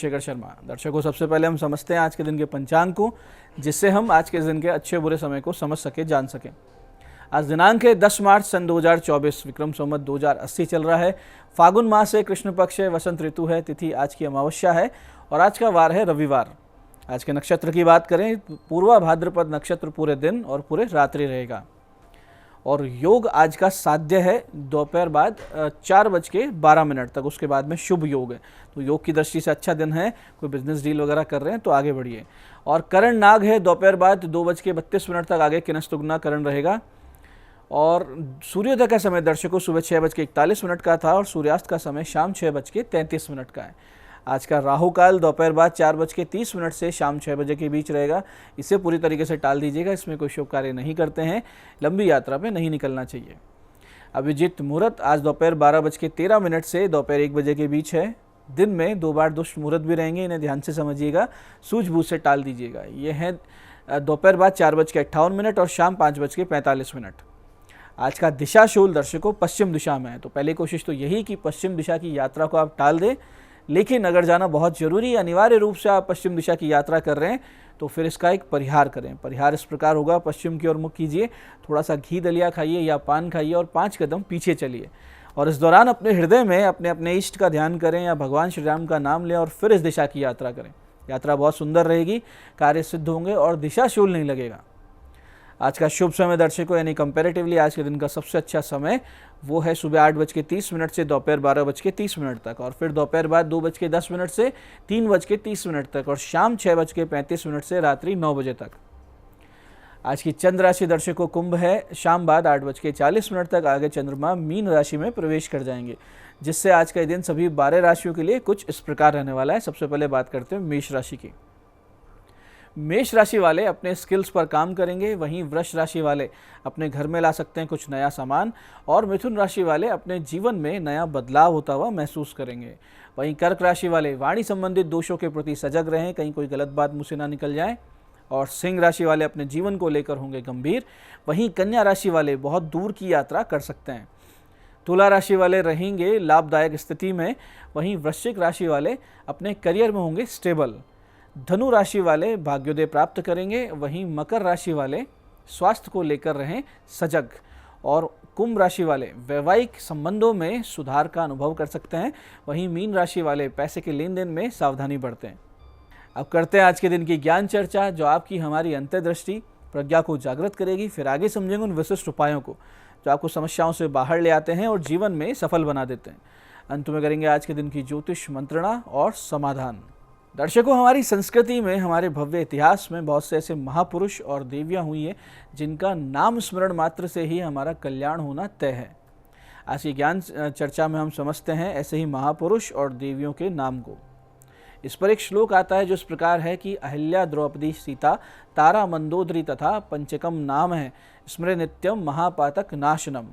शेखर शर्मा। दर्शकों, सबसे पहले हम समझते हैं आज के दिन के पंचांग को, जिससे हम आज के दिन के अच्छे बुरे समय को समझ सके, जान सकें। आज दिनांक है 10 मार्च सन 2024, विक्रम संवत 2080 चल रहा है। फागुन मास है, कृष्ण पक्ष है, वसंत ऋतु है, तिथि आज की अमावस्या है और आज का वार है रविवार। आज के नक्षत्र की बात करें, पूर्वा भाद्रपद नक्षत्र पूरे दिन और पूरे रात्रि रहेगा। और योग आज का साध्य है दोपहर बाद 4:12 तक, उसके बाद में शुभ योग है। तो योग की दृष्टि से अच्छा दिन है। कोई बिजनेस डील वगैरह कर रहे हैं तो आगे बढ़िए। और करण नाग है, दोपहर बाद 2:32 तक आगे किनस्तुगना करण रहेगा। और सूर्योदय का समय दर्शकों सुबह 6:41 का था और सूर्यास्त का समय शाम 6:33 का है। आज का राहु काल दोपहर बाद 4:30 से शाम 6 बजे के बीच रहेगा। इसे पूरी तरीके से टाल दीजिएगा, इसमें कोई शुभ कार्य नहीं करते हैं, लंबी यात्रा पे नहीं निकलना चाहिए। अभिजीत मुहूर्त आज दोपहर 12:13 से दोपहर 1 बजे के बीच है। दिन में 2 बार दुष्ट मुहूर्त भी रहेंगे, इन्हें ध्यान से समझिएगा, सूझबूझ से टाल दीजिएगा। ये है दोपहर बाद 4:58 और शाम 5:45। आज का दिशाशूल दर्शकों पश्चिम दिशा में है, तो पहली कोशिश तो यही कि पश्चिम दिशा की यात्रा को आप टाल दें। लेकिन अगर जाना बहुत जरूरी, अनिवार्य रूप से आप पश्चिम दिशा की यात्रा कर रहे हैं तो फिर इसका एक परिहार करें। परिहार इस प्रकार होगा, पश्चिम की ओर मुख कीजिए, थोड़ा सा घी दलिया खाइए या पान खाइए और 5 कदम पीछे चलिए। और इस दौरान अपने हृदय में अपने अपने इष्ट का ध्यान करें या भगवान श्री राम का नाम लें और फिर इस दिशा की यात्रा करें। यात्रा बहुत सुंदर रहेगी, कार्य सिद्ध होंगे और दिशाशूल नहीं लगेगा। आज का शुभ समय दर्शकों, यानी कंपैरेटिवली आज के दिन का सबसे अच्छा समय वो है सुबह 8:30 से दोपहर 12:30 तक, और फिर दोपहर बाद 2:10 से 3:30 तक और शाम 6:35 से रात्रि 9 बजे तक। आज की चंद्र राशि दर्शकों कुंभ है। शाम बाद 8:40 तक आगे चंद्रमा मीन राशि में प्रवेश कर जाएंगे, जिससे आज का दिन सभी 12 राशियों के लिए कुछ इस प्रकार रहने वाला है। सबसे पहले बात करते हैं मेष राशि की। मेष राशि वाले अपने स्किल्स पर काम करेंगे, वहीं वृष राशि वाले अपने घर में ला सकते हैं कुछ नया सामान, और मिथुन राशि वाले अपने जीवन में नया बदलाव होता हुआ महसूस करेंगे। वहीं कर्क राशि वाले वाणी संबंधित दोषों के प्रति सजग रहें, कहीं कोई गलत बात मुंह से ना निकल जाए। और सिंह राशि वाले अपने जीवन को लेकर होंगे गंभीर। वहीं कन्या राशि वाले बहुत दूर की यात्रा कर सकते हैं। तुला राशि वाले रहेंगे लाभदायक स्थिति में। वहीं वृश्चिक राशि वाले अपने करियर में होंगे स्टेबल। धनु राशि वाले भाग्योदय प्राप्त करेंगे। वहीं मकर राशि वाले स्वास्थ्य को लेकर रहें सजग। और कुंभ राशि वाले वैवाहिक संबंधों में सुधार का अनुभव कर सकते हैं। वहीं मीन राशि वाले पैसे के लेन देन में सावधानी बरतें। अब करते हैं आज के दिन की ज्ञान चर्चा, जो आपकी हमारी अंतर्दृष्टि प्रज्ञा को जागृत करेगी। फिर आगे समझेंगे उन विशिष्ट उपायों को जो आपको समस्याओं से बाहर ले आते हैं और जीवन में सफल बना देते हैं। अंत में करेंगे आज के दिन की ज्योतिष मंत्रणा और समाधान। दर्शकों, हमारी संस्कृति में, हमारे भव्य इतिहास में बहुत से ऐसे महापुरुष और देवियां हुई हैं जिनका नाम स्मरण मात्र से ही हमारा कल्याण होना तय है। आज की ज्ञान चर्चा में हम समझते हैं ऐसे ही महापुरुष और देवियों के नाम को। इस पर एक श्लोक आता है जो इस प्रकार है कि अहिल्या द्रौपदी सीता तारा मंदोदरी तथा पंचकम नाम है स्मृति नित्यम महापातक नाशनम।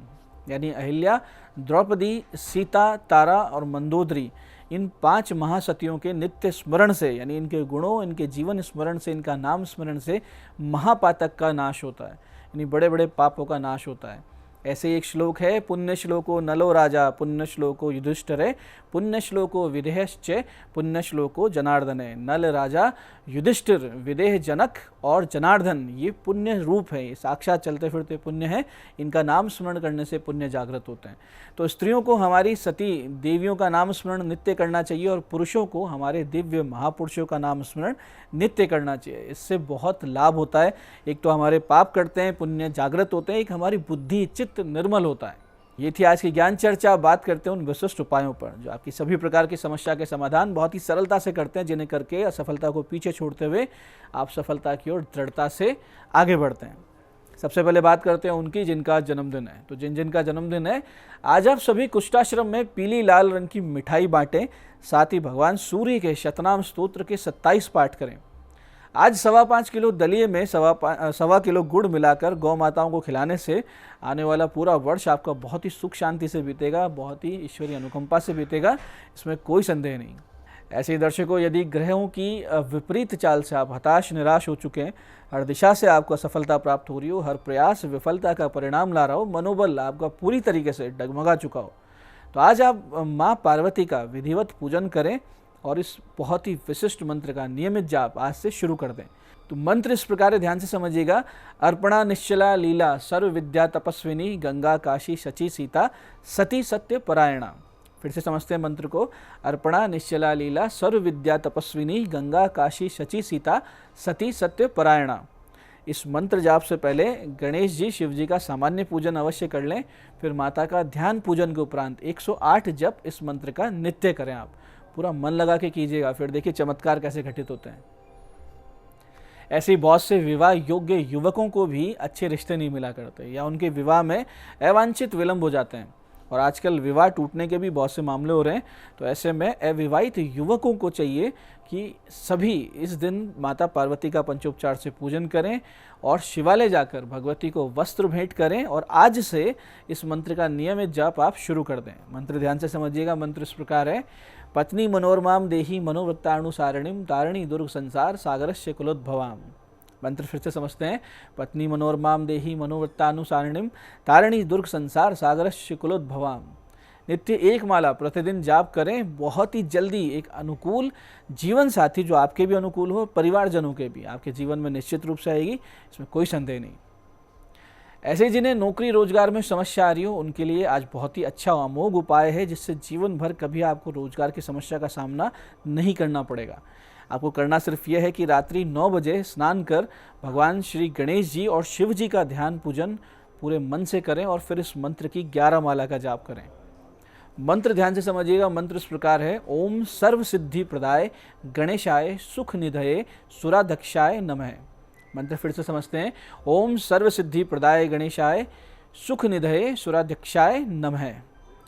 यानी अहिल्या, द्रौपदी, सीता, तारा और मंदोदरी, इन 5 महासतियों के नित्य स्मरण से, यानी इनके गुणों, इनके जीवन स्मरण से, इनका नाम स्मरण से महापातक का नाश होता है, यानी बड़े बड़े पापों का नाश होता है। ऐसे ही एक श्लोक है, पुण्य श्लोको नलो राजा पुण्य श्लोको युधिष्ठिरे पुण्य श्लोको विदेहश्च पुण्य श्लोको जनार्दने। नल राजा, युधिष्ठिर, विदेह जनक और जनार्दन, ये पुण्य रूप है, ये साक्षात चलते फिरते पुण्य है। इनका नाम स्मरण करने से पुण्य जागृत होते हैं। तो स्त्रियों को हमारी सती देवियों का नाम स्मरण नित्य करना चाहिए और पुरुषों को हमारे दिव्य महापुरुषों का नाम स्मरण नित्य करना चाहिए। इससे बहुत लाभ होता है। एक तो हमारे पाप करते हैं, पुण्य जागृत होते हैं, एक हमारी बुद्धि चित्त निर्मल होता है। ये थी आज की ज्ञान चर्चा। बात करते हैं उन विशिष्ट उपायों पर जो आपकी सभी प्रकार की समस्या के समाधान बहुत ही सरलता से करते हैं, जिन्हें करके असफलता को पीछे छोड़ते हुए आप सफलता की ओर दृढ़ता से आगे बढ़ते हैं। सबसे पहले बात करते हैं उनकी जिनका जन्मदिन है। तो जिनका जन्मदिन है, आज आप सभी कुष्ठाश्रम में पीली लाल रंग की मिठाई बांटें। साथ ही भगवान सूर्य के शतनाम स्तोत्र के 27 पाठ करें। आज 5.25 किलो दलिए में 1.25 किलो गुड़ मिलाकर गौ माताओं को खिलाने से आने वाला पूरा वर्ष आपका बहुत ही सुख शांति से बीतेगा, बहुत ही ईश्वरीय अनुकंपा से बीतेगा, इसमें कोई संदेह नहीं। ऐसे ही दर्शकों, यदि ग्रहों की विपरीत चाल से आप हताश निराश हो चुके हैं, हर दिशा से आपको असफलता प्राप्त हो रही हो, हर प्रयास विफलता का परिणाम ला रहा हो, मनोबल आपका पूरी तरीके से डगमगा चुका हो, तो आज आप माँ पार्वती का विधिवत पूजन करें और इस बहुत ही विशिष्ट मंत्र का नियमित जाप आज से शुरू कर दें। तो मंत्र इस प्रकार है, ध्यान से समझिएगा। अर्पणा निश्चला लीला सर्व विद्या तपस्विनी गंगा काशी शची सीता सती सत्य परायणा। फिर से समझते हैं मंत्र को। अर्पणा निश्चला लीला सर्व विद्या तपस्विनी गंगा काशी शची सीता सती सत्य परायणा। इस मंत्र जाप से पहले गणेश जी शिव जी का सामान्य पूजन अवश्य कर लें, फिर माता का ध्यान पूजन के उपरांत 108 जप इस मंत्र का नित्य करें। आप पूरा मन लगा के कीजिएगा, फिर देखिए चमत्कार कैसे घटित होते हैं। ऐसे ही बहुत से विवाह योग्य युवकों को भी अच्छे रिश्ते नहीं मिला करते या उनके विवाह में अवांछित विलंब हो जाते हैं, और आजकल विवाह टूटने के भी बहुत से मामले हो रहे हैं। तो ऐसे में अविवाहित युवकों को चाहिए कि सभी इस दिन माता पार्वती का पंचोपचार से पूजन करें और शिवालय जाकर भगवती को वस्त्र भेंट करें, और आज से इस मंत्र का नियमित जाप आप शुरू कर दें। मंत्र ध्यान से समझिएगा। मंत्र इस प्रकार है। पत्नी मनोरमाम देही मनोवृत्तानुसारिणीम तारिणी दुर्ग संसार सागरस्य कुलोद्भवाम। मंत्र फिर से समझते हैं। पत्नी मनोरमाम देही मनोवृत्तानुसारिणीम तारिणी दुर्ग संसार सागरस्य कुलोद्भवाम। नित्य एक माला प्रतिदिन जाप करें। बहुत ही जल्दी एक अनुकूल जीवन साथी, जो आपके भी अनुकूल हो, परिवारजनों के भी, आपके जीवन में निश्चित रूप से आएगी, इसमें कोई संदेह नहीं। ऐसे ही जिन्हें नौकरी रोजगार में समस्या आ रही हो, उनके लिए आज बहुत ही अच्छा अमोघ उपाय है, जिससे जीवन भर कभी आपको रोजगार की समस्या का सामना नहीं करना पड़ेगा। आपको करना सिर्फ यह है कि रात्रि 9 बजे स्नान कर भगवान श्री गणेश जी और शिव जी का ध्यान पूजन पूरे मन से करें, और फिर इस मंत्र की 11 माला का जाप करें। मंत्र ध्यान से समझिएगा। मंत्र इस प्रकार है। ओम सर्व सिद्धि प्रदाय गणेशाय सुख निधये सुराध्यक्षाय नमः। मंत्र फिर से समझते हैं। ओम सर्व सिद्धि प्रदाय गणेशाय सुख निधये सुराध्यक्षाय नमः।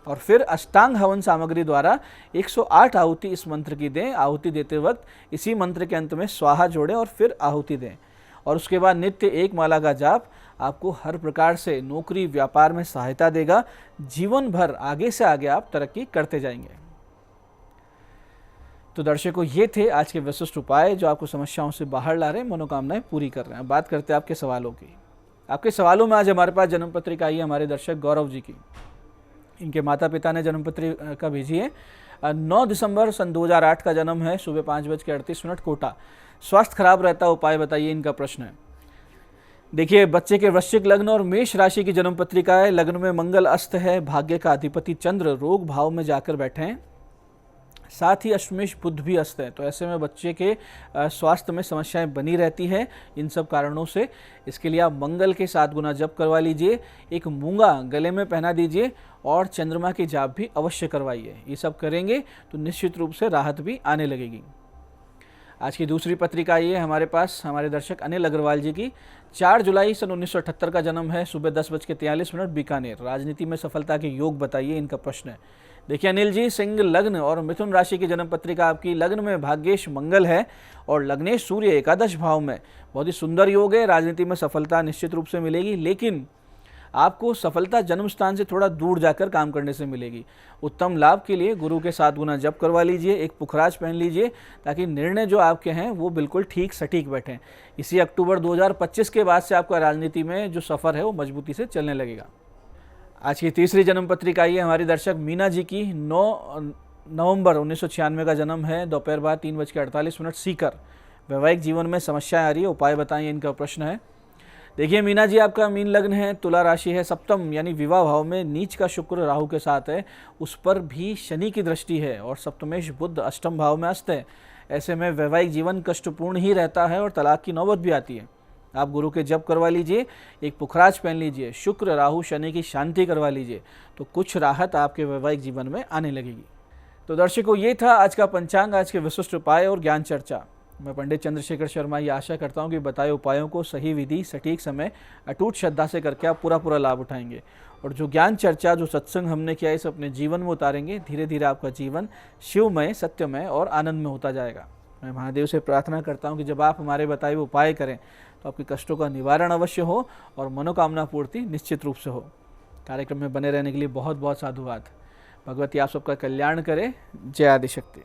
और फिर अष्टांग हवन सामग्री द्वारा 108 आहुति इस मंत्र की दें। आहुति देते वक्त इसी मंत्र के अंत में स्वाहा जोड़ें और फिर आहुति दें, और उसके बाद नित्य एक माला का जाप आपको हर प्रकार से नौकरी व्यापार में सहायता देगा। जीवन भर आगे से आगे आप तरक्की करते जाएंगे। तो दर्शकों, ये थे आज के विशिष्ट उपाय जो आपको समस्याओं से बाहर ला रहे हैं, मनोकामनाएं पूरी कर रहे हैं। बात करते हैं आपके सवालों की। आपके सवालों में आज हमारे पास जन्म पत्रिका आई है हमारे दर्शक गौरव जी की। इनके माता पिता ने जन्म पत्रिका भेजी है। 9 दिसंबर सन 2008 का जन्म है। सुबह 5:38 कोटा। स्वास्थ्य खराब रहता, उपाय बताइए, इनका प्रश्न है। देखिए, बच्चे के वृश्चिक लग्न और मेष राशि की जन्म पत्रिका है। लग्न में मंगल अस्त है। भाग्य का अधिपति चंद्र रोग भाव में जाकर बैठे हैं। साथ ही अष्टमेश बुध भी अस्त है। तो ऐसे में बच्चे के स्वास्थ्य में समस्याएं बनी रहती हैं इन सब कारणों से। इसके लिए आप मंगल के 7 गुना जप करवा लीजिए, एक मूंगा गले में पहना दीजिए, और चंद्रमा की जाप भी अवश्य करवाइए। ये सब करेंगे तो निश्चित रूप से राहत भी आने लगेगी। आज की दूसरी पत्रिका ये है हमारे पास हमारे दर्शक अनिल अग्रवाल जी की। 4 जुलाई सन 1978 का जन्म है। सुबह 10:43 बीकानेर। राजनीति में सफलता के योग बताइए, इनका प्रश्न है। देखिए अनिल जी, सिंह लग्न और मिथुन राशि की जन्म पत्रिका आपकी। लग्न में भाग्येश मंगल है और लग्नेश सूर्य एकादश भाव में। बहुत ही सुंदर योग है। राजनीति में सफलता निश्चित रूप से मिलेगी, लेकिन आपको सफलता जन्म स्थान से थोड़ा दूर जाकर काम करने से मिलेगी। उत्तम लाभ के लिए गुरु के 7 गुना जप करवा लीजिए, एक पुखराज पहन लीजिए, ताकि निर्णय जो आपके हैं वो बिल्कुल ठीक सटीक बैठें। इसी अक्टूबर 2025 के बाद से आपका राजनीति में जो सफ़र है वो मजबूती से चलने लगेगा। आज की तीसरी जन्म पत्रिका ये हमारी दर्शक मीना जी की। 9 नवंबर 1996 का जन्म है। दोपहर बाद 3:48 सीकर। वैवाहिक जीवन में समस्याएं आ रही है, उपाय बताइए, इनका प्रश्न है। देखिए मीना जी, आपका मीन लग्न है, तुला राशि है, सप्तम यानी विवाह भाव में नीच का शुक्र राहु के साथ है, उस पर भी शनि की दृष्टि है, और सप्तमेश बुध अष्टम भाव में अस्त है। ऐसे में वैवाहिक जीवन कष्टपूर्ण ही रहता है और तलाक की नौबत भी आती है। आप गुरु के जप करवा लीजिए, एक पुखराज पहन लीजिए, शुक्र राहु शनि की शांति करवा लीजिए, तो कुछ राहत आपके वैवाहिक जीवन में आने लगेगी। तो दर्शकों, ये था आज का पंचांग, आज के विशिष्ट उपाय और ज्ञान चर्चा। मैं पंडित चंद्रशेखर शर्मा ये आशा करता हूँ कि बताए उपायों को सही विधि सटीक समय अटूट श्रद्धा से करके आप पूरा लाभ उठाएंगे, और जो ज्ञान चर्चा जो सत्संग हमने किया इसे अपने जीवन में उतारेंगे। धीरे धीरे आपका जीवन शिवमय, सत्यमय और आनंद में होता जाएगा। मैं महादेव से प्रार्थना करता हूँ कि जब आप हमारे बताए हुए उपाय करें तो आपके कष्टों का निवारण अवश्य हो और मनोकामना पूर्ति निश्चित रूप से हो। कार्यक्रम में बने रहने के लिए बहुत बहुत साधुवाद। भगवती आप सबका कल्याण करे। जय आदिशक्ति।